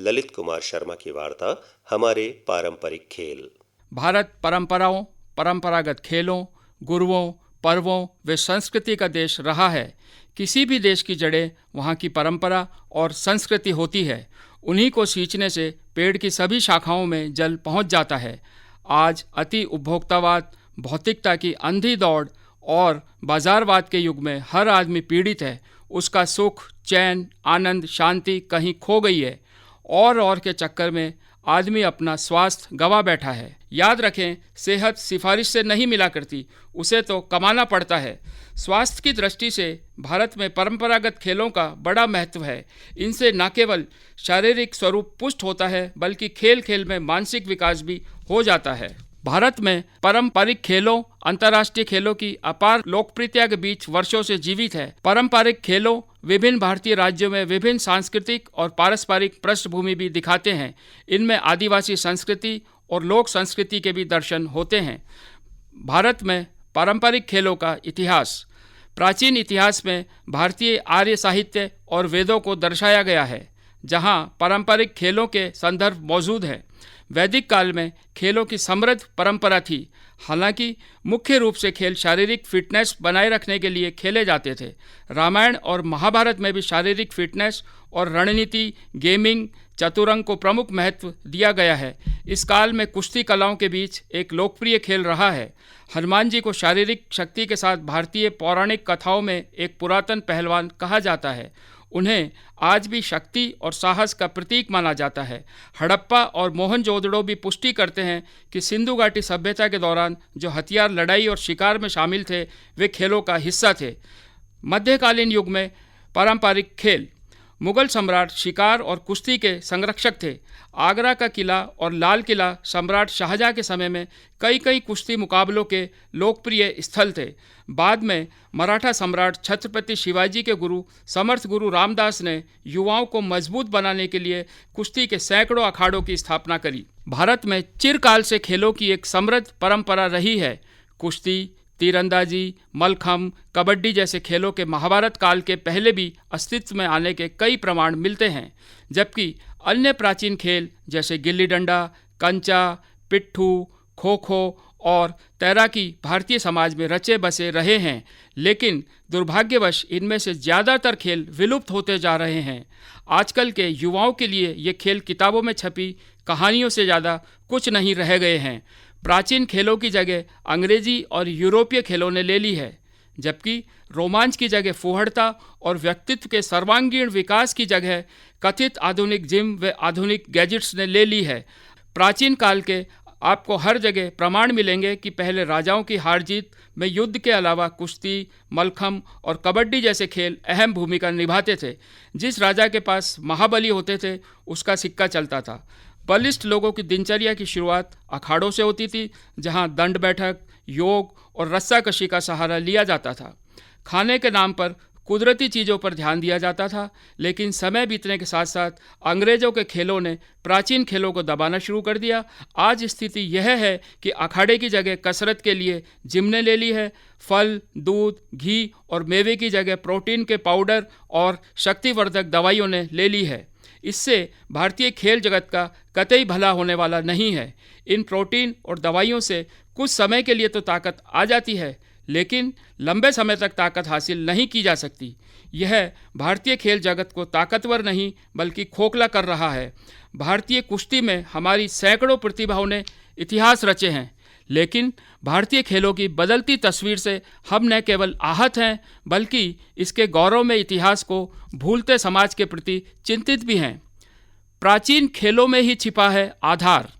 ललित कुमार शर्मा की वार्ता हमारे पारंपरिक खेल। भारत परंपराओं, परंपरागत खेलों, गुरुओं, पर्वों व संस्कृति का देश रहा है। किसी भी देश की जड़ें वहाँ की परंपरा और संस्कृति होती है। उन्हीं को सींचने से पेड़ की सभी शाखाओं में जल पहुँच जाता है। आज अति उपभोक्तावाद, भौतिकता की अंधी दौड़ और बाजारवाद के युग में हर आदमी पीड़ित है। उसका सुख, चैन, आनंद, शांति कहीं खो गई है और के चक्कर में आदमी अपना स्वास्थ्य गंवा बैठा है। याद रखें, सेहत सिफारिश से नहीं मिला करती, उसे तो कमाना पड़ता है। स्वास्थ्य की दृष्टि से भारत में परंपरागत खेलों का बड़ा महत्व है। इनसे न केवल शारीरिक स्वरूप पुष्ट होता है, बल्कि खेल खेल में मानसिक विकास भी हो जाता है। भारत में पारंपरिक खेलों, अंतर्राष्ट्रीय खेलों की अपार लोकप्रियता के बीच वर्षों से जीवित है। पारंपरिक खेलों विभिन्न भारतीय राज्यों में विभिन्न सांस्कृतिक और पारस्परिक पृष्ठभूमि भी दिखाते हैं। इनमें आदिवासी संस्कृति और लोक संस्कृति के भी दर्शन होते हैं। भारत में पारंपरिक खेलों का इतिहास। प्राचीन इतिहास में भारतीय आर्य साहित्य और वेदों को दर्शाया गया है, जहां पारंपरिक खेलों के संदर्भ मौजूद हैं। वैदिक काल में खेलों की समृद्ध परंपरा थी। हालांकि मुख्य रूप से खेल शारीरिक फिटनेस बनाए रखने के लिए खेले जाते थे। रामायण और महाभारत में भी शारीरिक फिटनेस और रणनीति, गेमिंग, चतुरंग को प्रमुख महत्व दिया गया है। इस काल में कुश्ती कलाओं के बीच एक लोकप्रिय खेल रहा है। हनुमान जी को शारीरिक शक्ति के साथ भारतीय पौराणिक कथाओं में एक पुरातन पहलवान कहा जाता है। उन्हें आज भी शक्ति और साहस का प्रतीक माना जाता है। हड़प्पा और मोहनजोदड़ो भी पुष्टि करते हैं कि सिंधु घाटी सभ्यता के दौरान जो हथियार लड़ाई और शिकार में शामिल थे, वे खेलों का हिस्सा थे। मध्यकालीन युग में पारंपरिक खेल। मुगल सम्राट शिकार और कुश्ती के संरक्षक थे। आगरा का किला और लाल किला सम्राट शाहजहां के समय में कई कुश्ती मुकाबलों के लोकप्रिय स्थल थे। बाद में मराठा सम्राट छत्रपति शिवाजी के गुरु समर्थ गुरु रामदास ने युवाओं को मजबूत बनाने के लिए कुश्ती के सैकड़ों अखाड़ों की स्थापना करी। भारत में चिरकाल से खेलों की एक समृद्ध परंपरा रही है। कुश्ती, तीरंदाजी, मलखम्ब, कबड्डी जैसे खेलों के महाभारत काल के पहले भी अस्तित्व में आने के कई प्रमाण मिलते हैं, जबकि अन्य प्राचीन खेल जैसे गिल्ली डंडा, कंचा, पिट्ठू, खो खो और तैराकी भारतीय समाज में रचे बसे रहे हैं। लेकिन दुर्भाग्यवश इनमें से ज़्यादातर खेल विलुप्त होते जा रहे हैं। आजकल के युवाओं के लिए ये खेल किताबों में छपी कहानियों से ज़्यादा कुछ नहीं रह गए हैं। प्राचीन खेलों की जगह अंग्रेजी और यूरोपीय खेलों ने ले ली है, जबकि रोमांच की जगह फुहड़ता और व्यक्तित्व के सर्वांगीण विकास की जगह कथित आधुनिक जिम व आधुनिक गैजेट्स ने ले ली है। प्राचीन काल के आपको हर जगह प्रमाण मिलेंगे कि पहले राजाओं की हार जीत में युद्ध के अलावा कुश्ती, मलखम्ब और कबड्डी जैसे खेल अहम भूमिका निभाते थे। जिस राजा के पास महाबली होते थे, उसका सिक्का चलता था। बलिष्ठ लोगों की दिनचर्या की शुरुआत अखाड़ों से होती थी, जहां दंड बैठक, योग और रस्साकशी का सहारा लिया जाता था। खाने के नाम पर कुदरती चीज़ों पर ध्यान दिया जाता था, लेकिन समय बीतने के साथ साथ अंग्रेज़ों के खेलों ने प्राचीन खेलों को दबाना शुरू कर दिया। आज स्थिति यह है कि अखाड़े की जगह कसरत के लिए जिम ने ले ली है। फल, दूध, घी और मेवे की जगह प्रोटीन के पाउडर और शक्तिवर्धक दवाइयों ने ले ली है। इससे भारतीय खेल जगत का कतई भला होने वाला नहीं है। इन प्रोटीन और दवाइयों से कुछ समय के लिए तो ताकत आ जाती है, लेकिन लंबे समय तक ताकत हासिल नहीं की जा सकती। यह भारतीय खेल जगत को ताकतवर नहीं बल्कि खोखला कर रहा है। भारतीय कुश्ती में हमारी सैकड़ों प्रतिभाओं ने इतिहास रचे हैं, लेकिन भारतीय खेलों की बदलती तस्वीर से हम न केवल आहत हैं, बल्कि इसके गौरव में इतिहास को भूलते समाज के प्रति चिंतित भी हैं। प्राचीन खेलों में ही छिपा है आधार।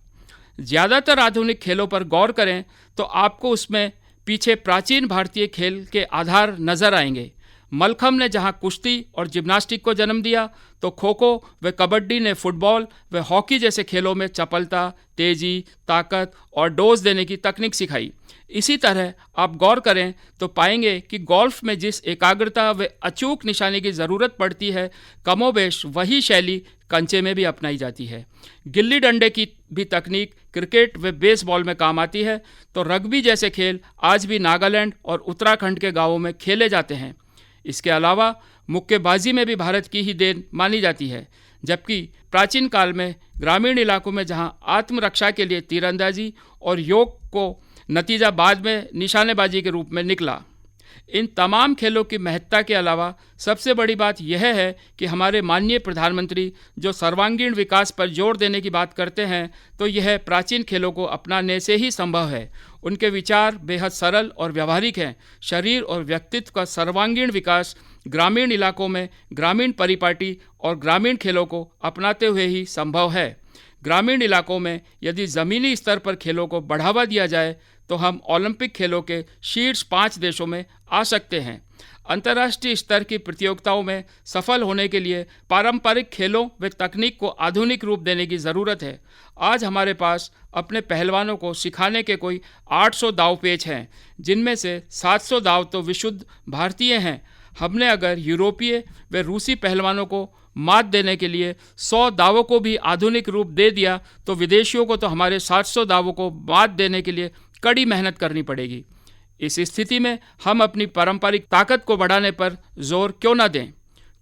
ज़्यादातर आधुनिक खेलों पर गौर करें तो आपको उसमें पीछे प्राचीन भारतीय खेल के आधार नजर आएंगे। मलखम्ब ने जहां कुश्ती और जिम्नास्टिक को जन्म दिया, तो खो खो व कबड्डी ने फुटबॉल व हॉकी जैसे खेलों में चपलता, तेजी, ताकत और डोज देने की तकनीक सिखाई। इसी तरह आप गौर करें तो पाएंगे कि गोल्फ में जिस एकाग्रता व अचूक निशाने की ज़रूरत पड़ती है, कमोबेश वही शैली कंचे में भी अपनाई जाती है। गिल्ली डंडे की भी तकनीक क्रिकेट व बेसबॉल में काम आती है, तो रग्बी जैसे खेल आज भी नागालैंड और उत्तराखंड के गांवों में खेले जाते हैं। इसके अलावा मुक्केबाजी में भी भारत की ही देन मानी जाती है। जबकि प्राचीन काल में ग्रामीण इलाकों में जहां आत्मरक्षा के लिए तीरंदाजी और योग को नतीजा बाद में निशानेबाजी के रूप में निकला। इन तमाम खेलों की महत्ता के अलावा सबसे बड़ी बात यह है कि हमारे माननीय प्रधानमंत्री जो सर्वांगीण विकास पर जोर देने की बात करते हैं, तो यह प्राचीन खेलों को अपनाने से ही संभव है। उनके विचार बेहद सरल और व्यावहारिक हैं। शरीर और व्यक्तित्व का सर्वांगीण विकास ग्रामीण इलाकों में ग्रामीण परिपाटी और ग्रामीण खेलों को अपनाते हुए ही संभव है। ग्रामीण इलाकों में यदि ज़मीनी स्तर पर खेलों को बढ़ावा दिया जाए तो हम ओलंपिक खेलों के शीर्ष 5 देशों में आ सकते हैं। अंतर्राष्ट्रीय स्तर की प्रतियोगिताओं में सफल होने के लिए पारंपरिक खेलों व तकनीक को आधुनिक रूप देने की ज़रूरत है। आज हमारे पास अपने पहलवानों को सिखाने के कोई 800 दाव पेच हैं, जिनमें से 700 दाव तो विशुद्ध भारतीय हैं। हमने अगर यूरोपीय व रूसी पहलवानों को मात देने के लिए 100 दावों को भी आधुनिक रूप दे दिया तो विदेशियों को तो हमारे 700 दावों को मात देने के लिए कड़ी मेहनत करनी पड़ेगी। इस स्थिति में हम अपनी पारंपरिक ताकत को बढ़ाने पर जोर क्यों न दें।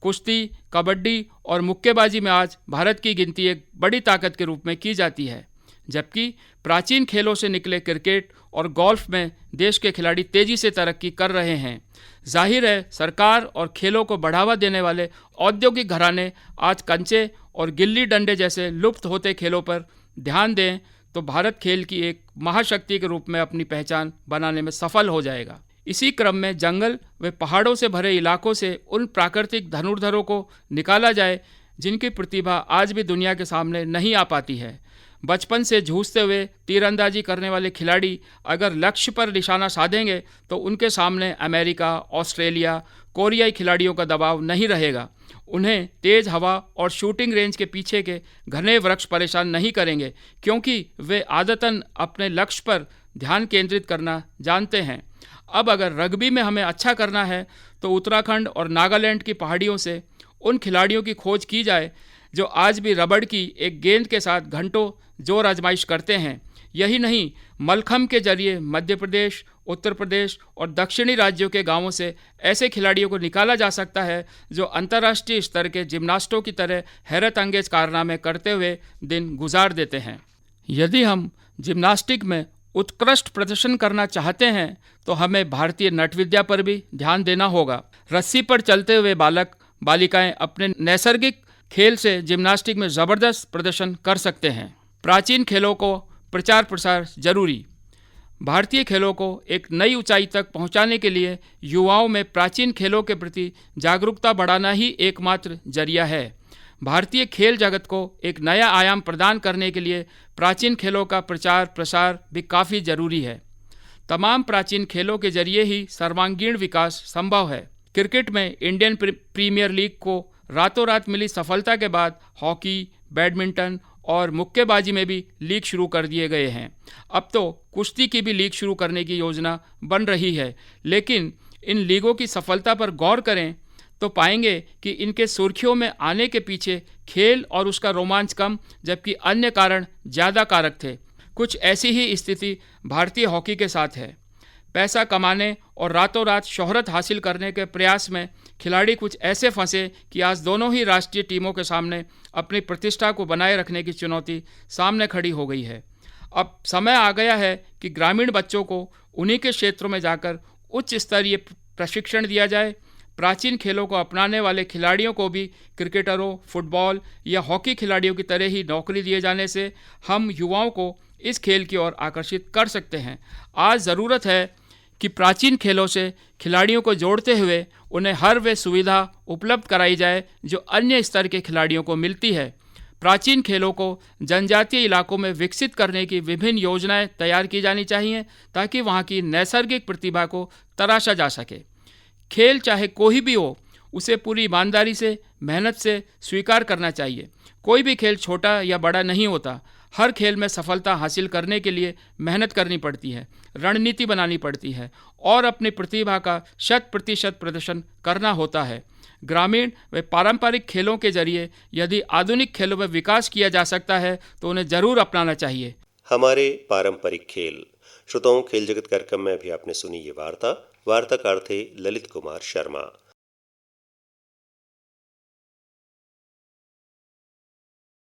कुश्ती, कबड्डी और मुक्केबाजी में आज भारत की गिनती एक बड़ी ताकत के रूप में की जाती है, जबकि प्राचीन खेलों से निकले क्रिकेट और गोल्फ में देश के खिलाड़ी तेजी से तरक्की कर रहे हैं। जाहिर है सरकार और खेलों को बढ़ावा देने वाले औद्योगिक घराने आज कंचे और गिल्ली डंडे जैसे लुप्त होते खेलों पर ध्यान दें तो भारत खेल की एक महाशक्ति के रूप में अपनी पहचान बनाने में सफल हो जाएगा। इसी क्रम में जंगल व पहाड़ों से भरे इलाकों से उन प्राकृतिक धनुर्धरों को निकाला जाए जिनकी प्रतिभा आज भी दुनिया के सामने नहीं आ पाती है। बचपन से जूझते हुए तीरंदाजी करने वाले खिलाड़ी अगर लक्ष्य पर निशाना साधेंगे तो उनके सामने अमेरिका, ऑस्ट्रेलिया, कोरियाई खिलाड़ियों का दबाव नहीं रहेगा। उन्हें तेज हवा और शूटिंग रेंज के पीछे के घने वृक्ष परेशान नहीं करेंगे, क्योंकि वे आदतन अपने लक्ष्य पर ध्यान केंद्रित करना जानते हैं। अब अगर रग्बी में हमें अच्छा करना है तो उत्तराखंड और नागालैंड की पहाड़ियों से उन खिलाड़ियों की खोज की जाए जो आज भी रबड़ की एक गेंद के साथ घंटों जोर आजमाइश करते हैं। यही नहीं, मलखम्ब के जरिए मध्य प्रदेश, उत्तर प्रदेश और दक्षिणी राज्यों के गांवों से ऐसे खिलाड़ियों को निकाला जा सकता है जो अंतर्राष्ट्रीय स्तर के जिम्नास्टों की तरह हैरत अंगेज कारनामे करते हुए दिन गुजार देते हैं। यदि हम जिम्नास्टिक में उत्कृष्ट प्रदर्शन करना चाहते हैं तो हमें भारतीय नटविद्या पर भी ध्यान देना होगा। रस्सी पर चलते हुए बालक बालिकाएं अपने नैसर्गिक खेल से जिम्नास्टिक में ज़बरदस्त प्रदर्शन कर सकते हैं। प्राचीन खेलों को प्रचार प्रसार जरूरी। भारतीय खेलों को एक नई ऊंचाई तक पहुंचाने के लिए युवाओं में प्राचीन खेलों के प्रति जागरूकता बढ़ाना ही एकमात्र जरिया है। भारतीय खेल जगत को एक नया आयाम प्रदान करने के लिए प्राचीन खेलों का प्रचार प्रसार भी काफ़ी जरूरी है। तमाम प्राचीन खेलों के जरिए ही सर्वांगीण विकास संभव है। क्रिकेट में इंडियन प्रीमियर लीग को रातों रात मिली सफलता के बाद हॉकी, बैडमिंटन और मुक्केबाजी में भी लीग शुरू कर दिए गए हैं। अब तो कुश्ती की भी लीग शुरू करने की योजना बन रही है, लेकिन इन लीगों की सफलता पर गौर करें तो पाएंगे कि इनके सुर्खियों में आने के पीछे खेल और उसका रोमांच कम, जबकि अन्य कारण ज़्यादा कारक थे। कुछ ऐसी ही स्थिति भारतीय हॉकी के साथ है। पैसा कमाने और रातों रात शोहरत हासिल करने के प्रयास में खिलाड़ी कुछ ऐसे फंसे कि आज दोनों ही राष्ट्रीय टीमों के सामने अपनी प्रतिष्ठा को बनाए रखने की चुनौती सामने खड़ी हो गई है। अब समय आ गया है कि ग्रामीण बच्चों को उन्हीं के क्षेत्रों में जाकर उच्च स्तरीय प्रशिक्षण दिया जाए। प्राचीन खेलों को अपनाने वाले खिलाड़ियों को भी क्रिकेटरों, फुटबॉल या हॉकी खिलाड़ियों की तरह ही नौकरी दिए जाने से हम युवाओं को इस खेल की ओर आकर्षित कर सकते हैं। आज ज़रूरत है कि प्राचीन खेलों से खिलाड़ियों को जोड़ते हुए उन्हें हर वे सुविधा उपलब्ध कराई जाए जो अन्य स्तर के खिलाड़ियों को मिलती है। प्राचीन खेलों को जनजातीय इलाकों में विकसित करने की विभिन्न योजनाएं तैयार की जानी चाहिए ताकि वहां की नैसर्गिक प्रतिभा को तराशा जा सके। खेल चाहे कोई भी हो, उसे पूरी ईमानदारी से, मेहनत से स्वीकार करना चाहिए। कोई भी खेल छोटा या बड़ा नहीं होता। हर खेल में सफलता हासिल करने के लिए मेहनत करनी पड़ती है, रणनीति बनानी पड़ती है और अपनी प्रतिभा का 100% प्रदर्शन करना होता है। ग्रामीण व पारंपरिक खेलों के जरिए यदि आधुनिक खेलों में विकास किया जा सकता है तो उन्हें जरूर अपनाना चाहिए। हमारे पारंपरिक खेल। श्रोताओं, खेल जगत कार्यक्रम में अभी आपने सुनी ये वार्ताकार थे ललित कुमार शर्मा।